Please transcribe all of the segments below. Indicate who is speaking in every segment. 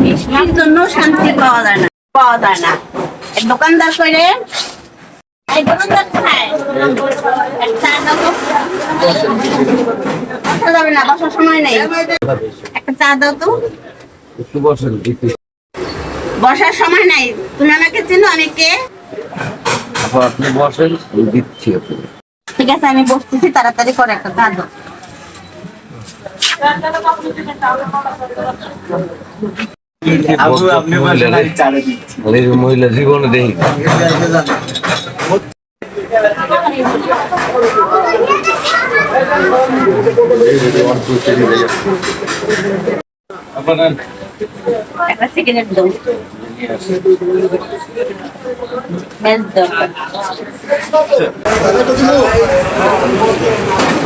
Speaker 1: কৃষ্ণের জন্য শান্তি পাওয়া যায় না এক দোকানদার করে এই দোকানদার খায় একটা বসা যাবে না, বসার সময় নেই, একটা চা দাও তো। বসার সময় নাই, তুমি আমাকে চেনো, আমি কে?
Speaker 2: আপনি বসেন, দিচ্ছি।
Speaker 1: ঠিক আছে, আমি বসতেছি, তাড়াতাড়ি করে একটা চা দাও।
Speaker 2: মহিলা জীবনে দেখি
Speaker 1: একটা সিগারেট দাও।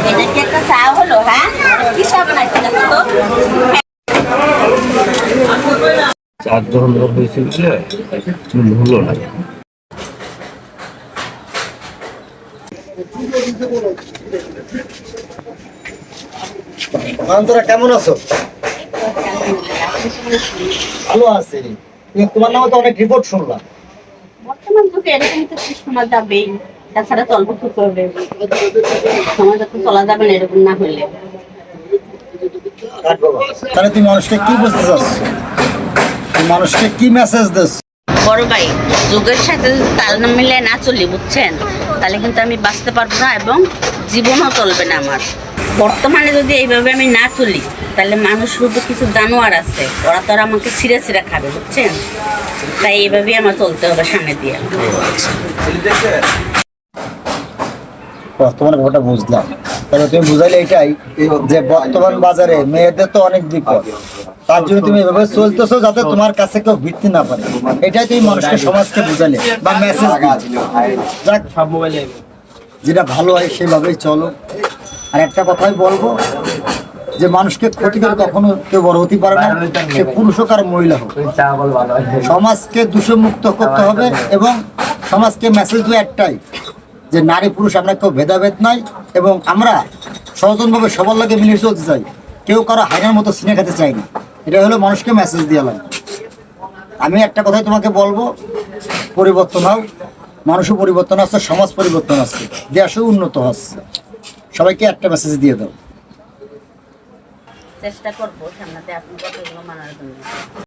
Speaker 1: এটা কি একটা চা হলো? হ্যাঁ, কি চা বানাইছে তো?
Speaker 2: 4 ধরনের হয়েছিল, হলো না।
Speaker 3: তোরা কেমন আছো? ভালো আছি। তোমার নামে তো অনেক রিপোর্ট শুনলাম।
Speaker 1: বর্তমান যুগে এরকম তো শোনা যাবেই, তাছাড়া চলবো কি করবে? সমাজে তো চলা যাবে না এরকম না হলে।
Speaker 3: তাহলে তুমি মানুষকে কি বুঝতে চাচ্ছ? মানুষকে কি মেসেজ দিচ্ছ?
Speaker 1: বড় ভাই, যুগের সাথে যদি তাল না মিলে না চলি, বুঝছেন, তাহলে কিন্তু আমি বাঁচতে পারবো না এবং জীবনও চলবে না আমার। বর্তমানে যদি এইভাবে আমি না চলি, তাহলে মানুষ শুধু কিছু জানোয়ার আছে, ওরা তো আর আমাকে ছিঁড়ে ছিঁড়ে খাবে, বুঝছেন। তাই এইভাবেই আমার চলতে হবে সামনে দিয়ে।
Speaker 3: বর্তমানে ব্যাপারটা বুঝলাম, তাহলে তুমি বুঝাইলে এটাই যে বর্তমান বাজারে মেয়েদের তো অনেক বিপদ, তার জন্য তুমি এভাবে চলতেছো যাতে তোমার কাছে কেউ ভিত্তি না পারে। এটাই তুমি মানুষকে, সমাজকে বুঝাইলে বা মেসেজ দিলে, যেটা ভালো হয় সেভাবেই চলো। আর একটা কথাই বলবো যে মানুষকে ক্ষতি করে কখনো কেউ বড় হতে পারে না, সে পুরুষ হোক আর মহিলা হোক। সমাজকে দূষণমুক্ত করতে হবে এবং সমাজকে মেসেজ দেওয়া একটাই যে নারী পুরুষ আমরা কেউ ভেদাভেদ নাই এবং আমরা সচেতনভাবে সবার লাগে মিলে চলতে চাই, কেউ কারো হাইনার মতো সিনে খেতে চাই না। এটা হলো মানুষকে মেসেজ দিয়ে লাগে। আমি একটা কথাই তোমাকে বলবো, পরিবর্তন হও, মানুষও পরিবর্তন আসছে, সমাজ পরিবর্তন আসছে, দেশও উন্নত হচ্ছে। সবাইকে একটা মেসেজ দিয়ে দাও।
Speaker 1: চেষ্টা করবো সামনে আপনি কথাগুলো মানার জন্য।